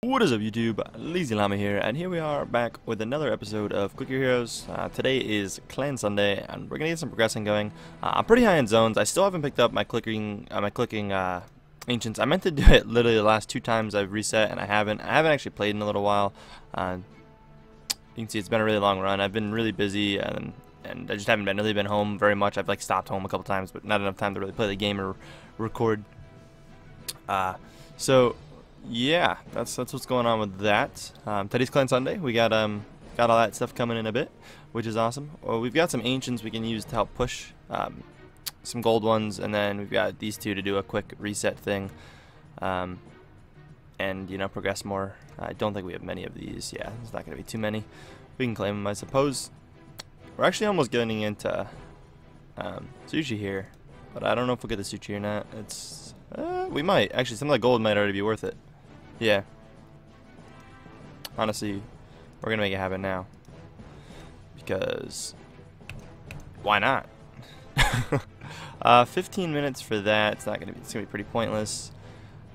What is up, YouTube? LazeeLlama here, and here we are back with another episode of Click Your Heroes. Today is Clan Sunday, and we're gonna get some progressing going. I'm pretty high in zones. I still haven't picked up my clicking ancients. I meant to do it literally the last 2 times I've reset, and I haven't. I haven't actually played in a little while. You can see it's been a really long run. I've been really busy, and I just haven't really been home very much. I've stopped home a couple times, but not enough time to really play the game or record. So. Yeah, that's what's going on with that. Today's Clan Sunday. We got all that stuff coming in a bit, which is awesome. Well, we've got some ancients we can use to help push some gold ones, and then we've got these 2 to do a quick reset thing, and progress more. I don't think we have many of these. Yeah, there's not going to be too many. We can claim them, I suppose. We're actually almost getting into sushi here, but I don't know if we'll get the sushi or not. It's we might actually. Some of the gold might already be worth it. Yeah. Honestly, we're gonna make it happen now. Because why not? 15 minutes for that. It's gonna be pretty pointless.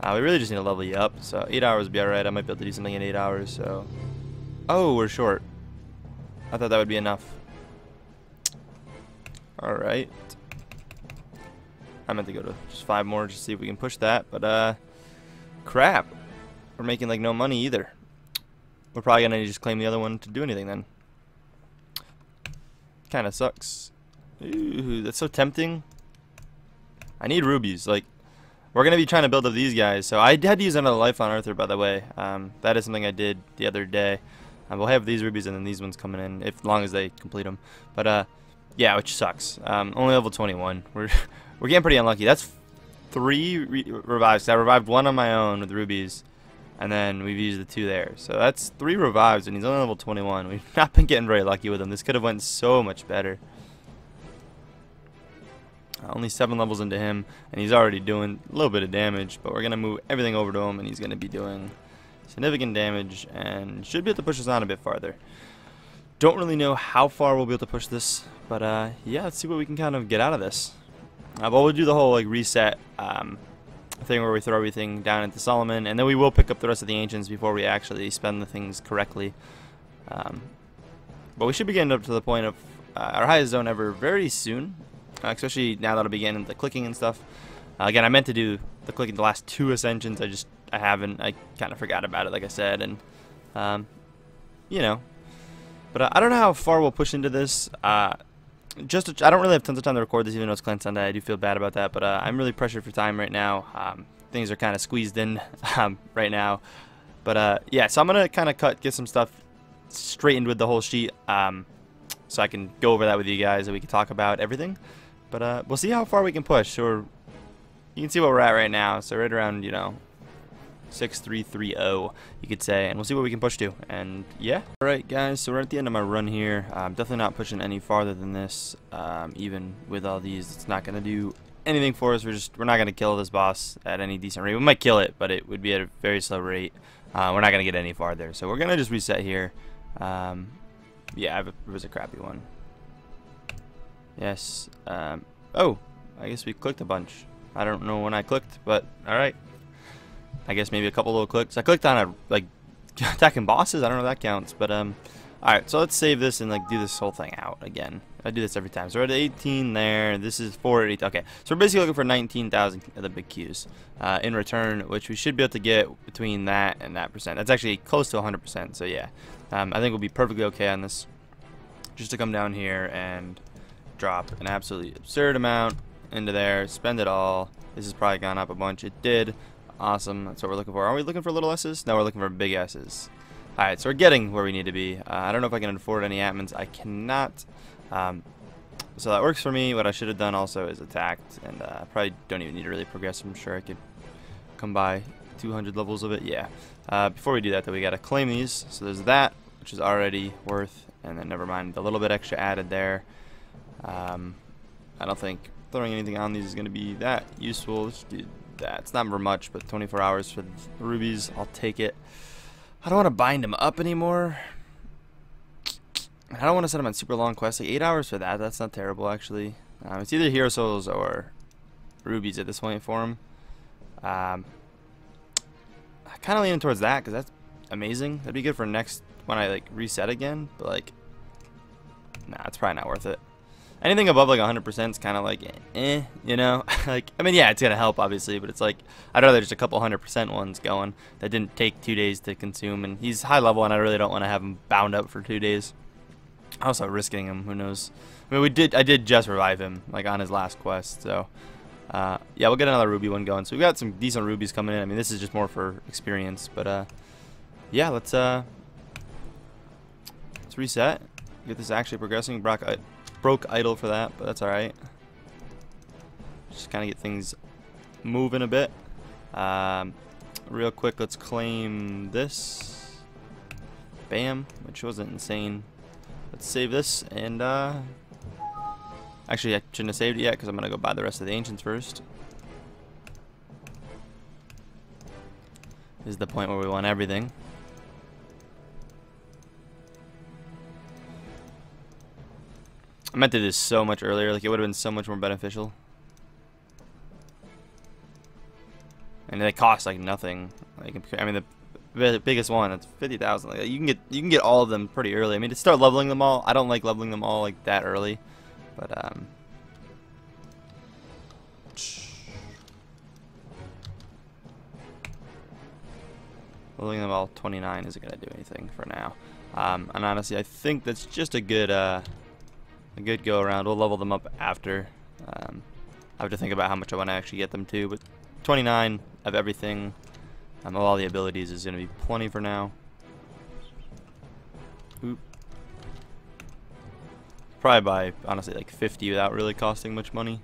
We really just need to level you up. So 8 hours would be alright. I might be able to do something in 8 hours. So, oh, we're short. I thought that would be enough. All right. I meant to go to just 5 more just to see if we can push that. But crap. We're making no money either. We're probably gonna just claim the other one to do anything then. Kinda sucks. Ooh, that's so tempting. I need rubies. We're gonna be trying to build up these guys. So I had to use another life on Arthur, by the way. That is something I did the other day. We'll have these rubies and then these ones coming in, as long as they complete them. But yeah, which sucks. Only level 21. We're getting pretty unlucky. That's 3 revives. I revived 1 on my own with rubies. And then we've used the 2 there. So that's 3 revives, and he's only level 21. We've not been getting very lucky with him. This could have went so much better. Only 7 levels into him, and he's already doing a little bit of damage. But we're going to move everything over to him, and he's going to be doing significant damage, and should be able to push us on a bit farther. Don't really know how far we'll be able to push this, but yeah, let's see what we can kind of get out of this. But we'll do the whole reset thing where we throw everything down into Solomon, and then we will pick up the rest of the ancients before we actually spend the things correctly. But we should be getting up to the point of our highest zone ever very soon, especially now that I'll be getting into clicking and stuff. Again, I meant to do the clicking the last 2 ascensions. I haven't. I kind of forgot about it, like I said, and but I don't know how far we'll push into this. I don't really have tons of time to record this, even though it's Clan Sunday. I do feel bad about that, but I'm really pressured for time right now. Things are kind of squeezed in right now. But yeah, so I'm going to kind of get some stuff straightened with the whole sheet, so I can go over that with you guys and we can talk about everything. But we'll see how far we can push. So you can see where we're at right now. So right around, 6330, you could say, and we'll see what we can push to. And yeah, alright guys, so we're at the end of my run here. I'm definitely not pushing any farther than this. Even with all these, it's not going to do anything for us. We're not going to kill this boss at any decent rate. We might kill it, but it would be at a very slow rate. We're not going to get any farther, so we're going to just reset here. Yeah, it was a crappy one. Yes. Oh, I guess we clicked a bunch. I don't know when I clicked, but alright. I guess maybe a couple little clicks. I clicked on attacking bosses. I don't know if that counts, but alright, so let's save this and do this whole thing out again. I do this every time. So we're at 18 there. This is 480. Okay, so we're basically looking for 19,000 of the big Qs in return, which we should be able to get between that and that percent. That's actually close to 100%. So yeah, I think we'll be perfectly okay on this. Just to come down here and drop an absolutely absurd amount into there, spend it all. This has probably gone up a bunch. It did. Awesome, that's what we're looking for. Are we looking for little S's? No, we're looking for big S's. Alright, so we're getting where we need to be. I don't know if I can afford any admins. I cannot. So that works for me. What I should have done also is attacked, and I probably don't even need to really progress. I'm sure I could come by 200 levels of it. Yeah. Before we do that, though, we got to claim these. So there's that, which is already worth, and then never mind, the little bit extra added there. I don't think throwing anything on these is going to be that useful. Let's do that. It's not for much, but 24 hours for the rubies, I'll take it. I don't want to bind them up anymore. I don't want to set them on super long quests. 8 hours for that. That's not terrible, actually. It's either hero souls or rubies at this point for them. I kind of leaning towards that because that's amazing. That'd be good for next when I like reset again. But like, nah, it's probably not worth it. Anything above like 100% is kind of like, you know. Like, I mean, yeah, it's gonna help obviously, but it's like I'd rather just a couple 100% ones going that didn't take 2 days to consume. And he's high level, and I really don't want to have him bound up for 2 days. Also risking him, who knows? I mean, I did just revive him like on his last quest, so yeah, we'll get another ruby one going. So we've got some decent rubies coming in. I mean, this is just more for experience, but yeah, let's reset. Get this actually progressing. Broke idle for that, but that's all right. Just kind of get things moving a bit. Real quick, let's claim this. Bam, which wasn't insane. Let's save this, and actually I shouldn't have saved it yet because I'm gonna go buy the rest of the ancients first. This is the point where we want everything. I meant to do this so much earlier, like it would have been so much more beneficial. And they cost like nothing. Like, I mean, the biggest one, it's 50,000. Like, you can get all of them pretty early. I mean, to start leveling them all, I don't like leveling them all like that early, but leveling them all 29 isn't gonna do anything for now. And honestly, I think that's just a good go around. We'll level them up after. I have to think about how much I want to actually get them to, but 29 of everything, of all the abilities, is going to be plenty for now. Oop. Probably buy, honestly, like 50 without really costing much money.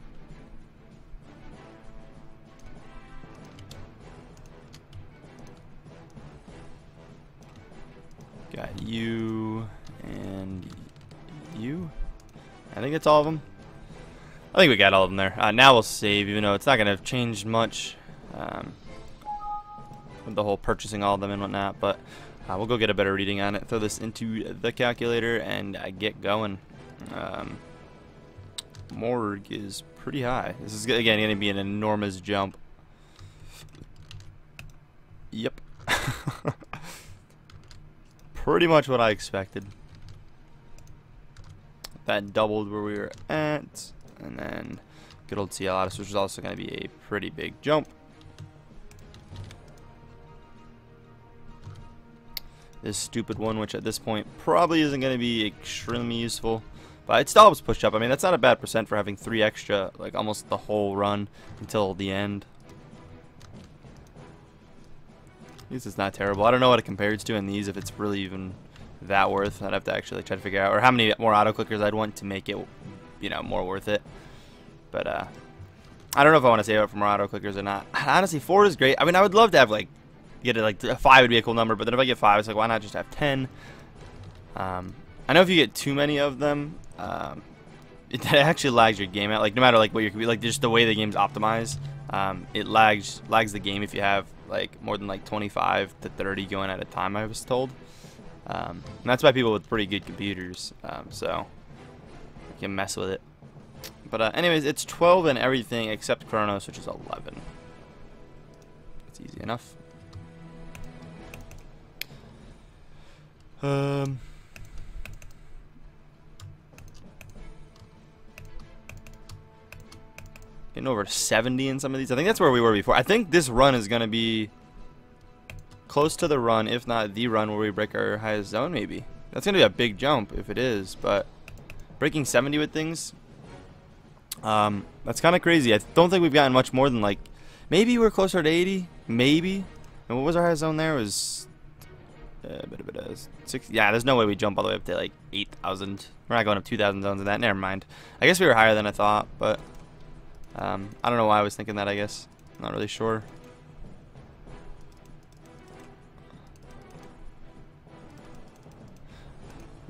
Got you and you. I think it's all of them. I think we got all of them there. Now we'll save, even though it's not going to change much with the whole purchasing all of them and whatnot. But we'll go get a better reading on it. Throw this into the calculator and get going. Morgue is pretty high. This is again going to be an enormous jump. Yep. Pretty much what I expected. That doubled where we were at, and then good old CLS, which is also going to be a pretty big jump. This stupid one, which at this point probably isn't going to be extremely useful, but it still helps push up. I mean, that's not a bad percent for having 3 extra, like almost the whole run until the end. This is not terrible. I don't know what it compares to in these, if it's really even that worth. I'd have to actually try to figure out, or how many more auto clickers I'd want to make it, you know, more worth it. But I don't know if I want to save up for more auto clickers or not. Honestly, 4 is great. I mean, I would love to have like get it like 5 would be a cool number, but then if I get 5, it's like, why not just have 10? I know if you get too many of them, it actually lags your game out. Like no matter like what you're like, just the way the game's optimized, it lags the game if you have like more than like 25 to 30 going at a time, I was told. And that's why people with pretty good computers, so you can mess with it. But anyways, it's 12 and everything except Chronos, which is 11. It's easy enough. Getting over 70 in some of these. I think that's where we were before. I think this run is going to be close to the run, if not the run, where we break our highest zone, maybe. That's going to be a big jump if it is, but breaking 70 with things, that's kind of crazy. I don't think we've gotten much more than like, maybe we're closer to 80, maybe. And what was our highest zone there? It was 60. Yeah, there's no way we jump all the way up to like 8,000. We're not going up 2,000 zones in that. Never mind. I guess we were higher than I thought, but I don't know why I was thinking that, I guess. I'm not really sure.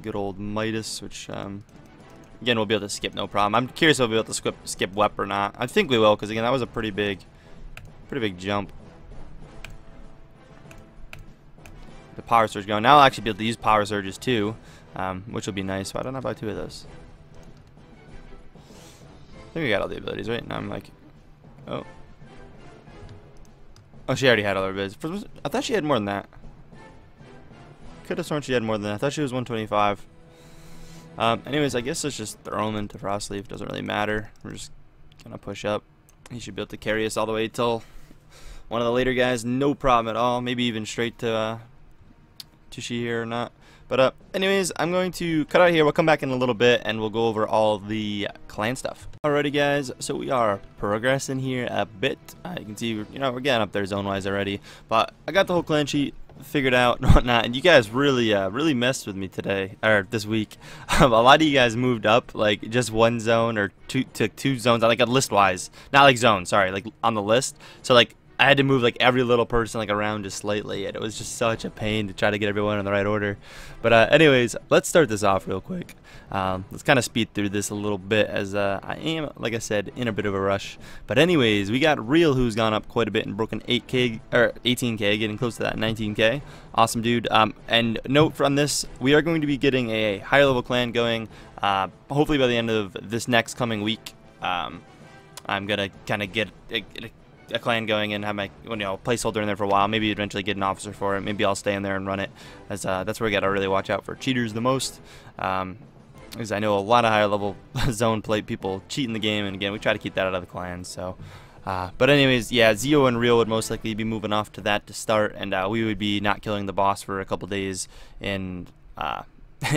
Good old Midas, which again we'll be able to skip no problem. I'm curious if we'll be able to skip WEP or not. I think we will, because again that was a pretty big jump. The power surge going. Now I'll actually be able to use power surges too, which will be nice. Why don't I buy 2 of those? I think we got all the abilities, right? Now I'm like, oh, she already had all her abilities. I thought she had more than that. could have sworn she had more than that. I thought she was 125. Anyways, I guess let's just throw him into Frostleaf. Doesn't really matter. We're just gonna push up. He should be able to carry us all the way till one of the later guys. No problem at all. Maybe even straight to she here or not. But anyways, I'm going to cut out here. We'll come back in a little bit and we'll go over all the clan stuff. Alrighty guys, so we are progressing here a bit. You can see, you know, we're getting up there zone-wise already. But I got the whole clan sheet figured out and whatnot, and you guys really messed with me today, or this week. A lot of you guys moved up like just one zone or two zones, like list-wise. Not like zones, sorry, like on the list. So like I had to move like every little person like around just slightly, and it was just such a pain to try to get everyone in the right order. But anyways, let's start this off real quick. Let's kind of speed through this a little bit, as I am, like I said, in a bit of a rush. But anyways, we got Real, who's gone up quite a bit and broken 8K or 18K, getting close to that 19K. Awesome dude. And note from this, we are going to be getting a higher level clan going, hopefully by the end of this next coming week. I'm gonna kind of get a clan going and have my placeholder in there for a while. Maybe eventually get an officer for it. Maybe I'll stay in there and run it, as that's where we gotta really watch out for cheaters the most. Because I know a lot of higher level zone play people cheat in the game, and again, we try to keep that out of the clans. So but anyways, yeah, Zeo and Real would most likely be moving off to that to start, and we would be not killing the boss for a couple days in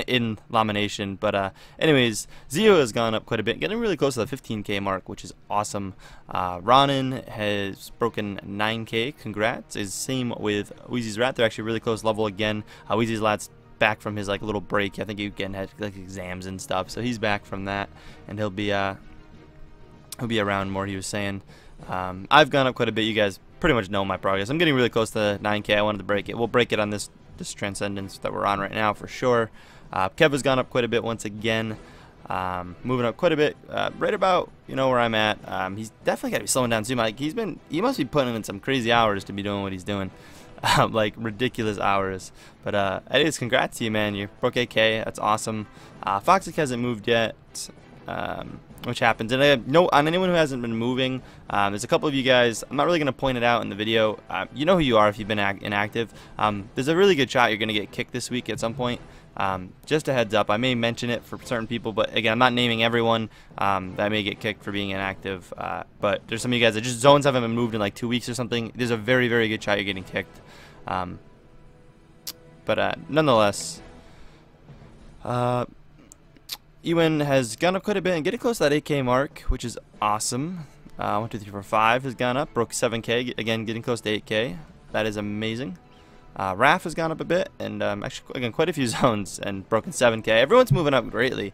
in Llama Nation. But anyways, Zeo has gone up quite a bit, getting really close to the 15K mark, which is awesome. Ronin has broken 9K. Congrats. Is same with Wheezy's Rat. They're actually really close level again. Wheezy's Rat's back from his like little break. I think he again had like exams and stuff, so he's back from that, and he'll be around more. He was saying. I've gone up quite a bit. You guys pretty much know my progress. I'm getting really close to 9K. I wanted to break it. We'll break it on this Transcendence that we're on right now for sure. Kev has gone up quite a bit once again, moving up quite a bit, right about where I'm at. He's definitely got to be slowing down soon. Like he must be putting in some crazy hours to be doing what he's doing, like ridiculous hours. But anyways, congrats to you, man. You broke 8K. That's awesome. Foxic hasn't moved yet, which happens. And on anyone who hasn't been moving, there's a couple of you guys. I'm not really going to point it out in the video. You know who you are if you've been inactive. There's a really good shot you're going to get kicked this week at some point. Just a heads up. I may mention it for certain people, but again, I'm not naming everyone that may get kicked for being inactive. But there's some of you guys that just zones haven't been moved in like 2 weeks or something. There's a very good shot you're getting kicked. But nonetheless, Ewan has gone up quite a bit and getting close to that 8K mark, which is awesome. 1, 2, 3, 4, 5 has gone up, broke 7K, again getting close to 8K. That is amazing. Raph has gone up a bit, and actually again quite a few zones and broken 7K. Everyone's moving up greatly.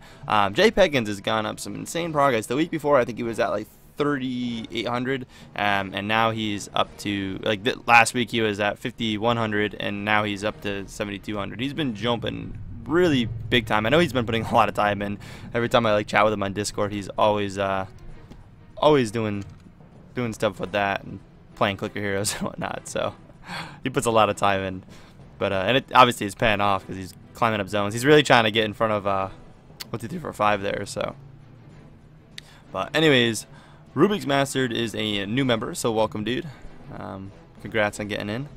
Jay Peggins has gone up some insane progress. The week before I think he was at like 3,800, and now he's up to like last week he was at 5,100, and now he's up to 7,200. He's been jumping really big time. I know he's been putting a lot of time in. Every time I like chat with him on Discord, he's always doing stuff with that and playing clicker heroes and whatnot. So he puts a lot of time in. But and it obviously is paying off because he's climbing up zones. He's really trying to get in front of 1, 2, 3, 4, 5 there. So, but anyways, Rubik's Mastered is a new member, so welcome, dude. Congrats on getting in.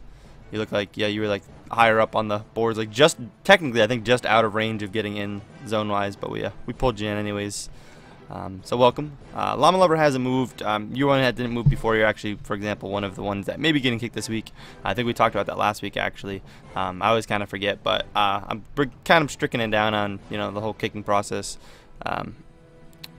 You look like, yeah, you were like higher up on the boards, like just technically I think just out of range of getting in zone wise, but we pulled you in anyways. So welcome. Llama Lover hasn't moved. You're one that didn't move before. You're actually, for example, one of the ones that may be getting kicked this week. I think we talked about that last week actually. I always kind of forget, but I'm kind of stricken it down on the whole kicking process.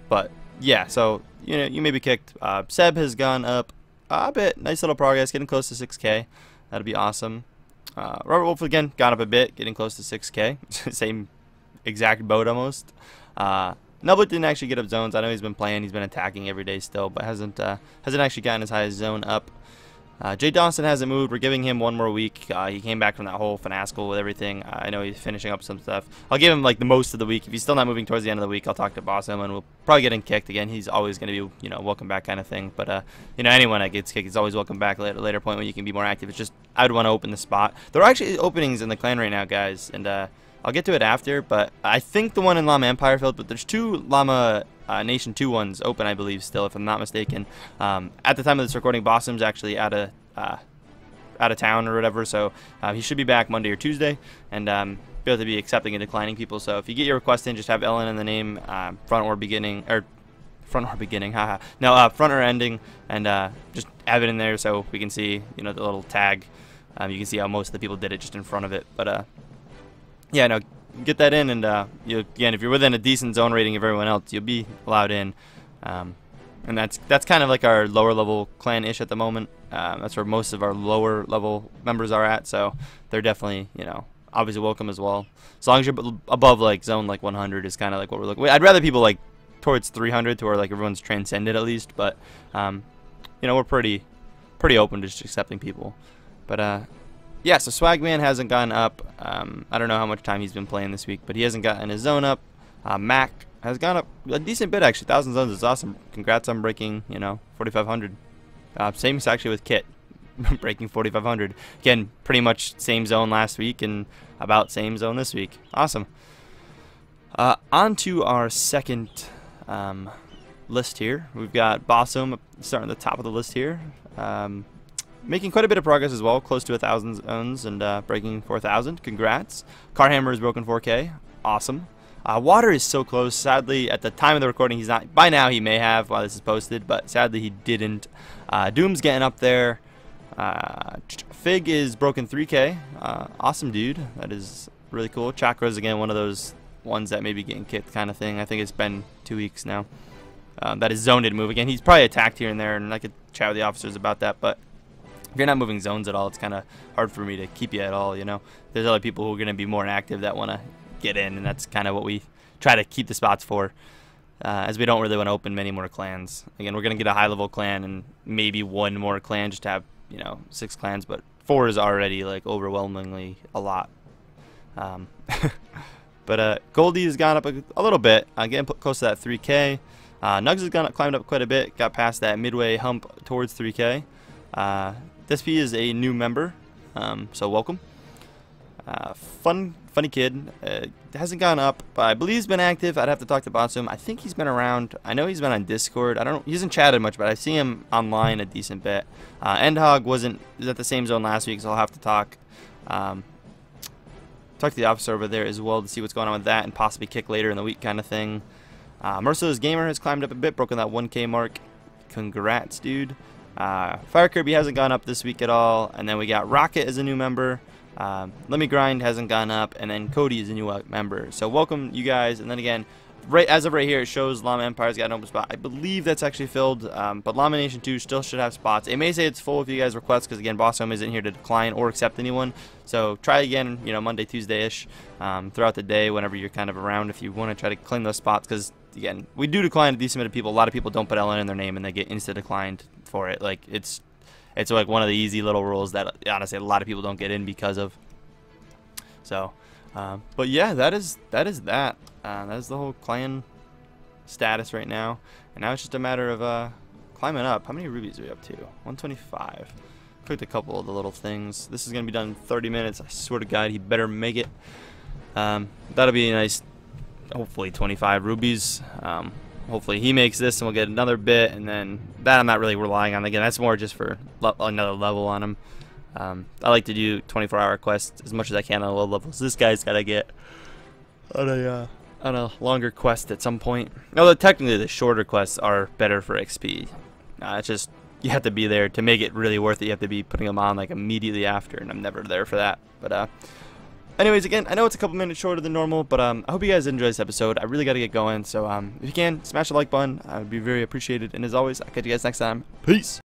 But yeah, so you may be kicked. Seb has gone up a bit. Nice little progress, getting close to 6K. That'd be awesome. Robert Wolf again got up a bit, getting close to 6K. Same exact boat almost. Nublet didn't actually get up zones. I know he's been playing, he's been attacking every day still, but hasn't actually gotten as high as zone up. Jay Dawson hasn't moved. We're giving him one more week. He came back from that whole finascal with everything. I know he's finishing up some stuff. I'll give him like the most of the week. If he's still not moving towards the end of the week, I'll talk to Boss him and we'll probably get him kicked again. He's always going to be, welcome back kind of thing. But anyone that gets kicked is always welcome back at a later point when you can be more active. It's just I would want to open the spot. There are actually openings in the clan right now, guys, and I'll get to it after. But I think the one in Llama Empire filled, but there's 2 Llama Nation 2 ones open, I believe, still, if I'm not mistaken. At the time of this recording, Bossum's actually out of town or whatever, so he should be back Monday or Tuesday, and be able to be accepting and declining people. So if you get your request in, just have Ellen in the name, front or beginning, haha. No, front or ending, and just have it in there so we can see, you know, the little tag. You can see how most of the people did it just in front of it. But yeah, no, get that in, and again, if you're within a decent zone rating of everyone else, you'll be allowed in. And that's kind of like our lower level clan-ish at the moment. That's where most of our lower level members are at, so they're definitely, you know, obviously welcome as well. As long as you're above like zone like 100 is kind of like what we're looking. I'd rather people like towards 300 to where like everyone's transcended at least, but you know, we're pretty open to just accepting people. But yeah, so Swagman hasn't gotten up. I don't know how much time he's been playing this week, but he hasn't gotten his zone up. Mac has gone up a decent bit actually. 1,000 zones is awesome. Congrats on breaking, you know, 4,500. Same as actually with Kit, breaking 4,500. Again, pretty much same zone last week and about same zone this week. Awesome. On to our second list here. We've got Bossum starting at the top of the list here. Making quite a bit of progress as well, close to 1,000 zones and breaking 4,000. Congrats. Carhammer has broken 4K. Awesome. Water is so close. Sadly, at the time of the recording, he's not. By now, he may have while this is posted, but sadly, he didn't. Doom's getting up there. Fig is broken 3K. Awesome, dude. That is really cool. Chakra's again one of those ones that may be getting kicked kind of thing. I think it's been 2 weeks now. That his zone didn't move again. He's probably attacked here and there, and I could chat with the officers about that, but if you're not moving zones at all, it's kind of hard for me to keep you at all, you know. There's other people who are going to be more active that want to get in, and that's kind of what we try to keep the spots for, as we don't really want to open many more clans. Again, we're going to get a high-level clan and maybe one more clan just to have, you know, 6 clans, but 4 is already, like, overwhelmingly a lot. But Goldie has gone up a little bit, getting close to that 3K. Nugs has climbed up quite a bit, got past that midway hump towards 3K. This P is a new member, so welcome. Funny kid. Hasn't gone up, but I believe he's been active. I'd have to talk to Botsum. I think he's been around. I know he's been on Discord. I don't. He hasn't chatted much, but I see him online a decent bit. Endhog was at the same zone last week, so I'll have to talk to the officer over there as well to see what's going on with that and possibly kick later in the week kind of thing. Merciless Gamer has climbed up a bit, broken that 1K mark. Congrats, dude. Fire Kirby hasn't gone up this week at all, and then we got Rocket as a new member. Let Me Grind hasn't gone up, and then Cody is a new member. So welcome, you guys. And then again, as of right here, it shows Llama Empire's got an open spot. I believe that's actually filled, but Llama Nation 2 still should have spots. It may say it's full if you guys request, because again, Boss Home isn't here to decline or accept anyone. So try again, you know, Monday, Tuesday-ish, throughout the day, whenever you're kind of around, if you want to try to claim those spots, because again, we do decline a decent amount of people. A lot of people don't put LN in their name, and they get insta-declined for it. Like, it's like one of the easy little rules that honestly a lot of people don't get in because of. So, but yeah, that is that. That is the whole clan status right now, and now it's just a matter of climbing up. How many rubies are we up to? 125. Clicked a couple of the little things. This is gonna be done in 30 minutes. I swear to God, he better make it. That'll be a nice, hopefully 25 rubies. Hopefully he makes this and we'll get another bit, and then that I'm not really relying on. Again, that's more just for another level on him. I like to do 24-hour quests as much as I can on low levels. This guy's got to get on a longer quest at some point. Although technically the shorter quests are better for XP. It's just you have to be there to make it really worth it. You have to be putting them on like immediately after, and I'm never there for that. But anyways, again, I know it's a couple minutes shorter than normal, but I hope you guys enjoy this episode. I really got to get going, so if you can, smash the like button. I would be very appreciated. And as always, I'll catch you guys next time. Peace!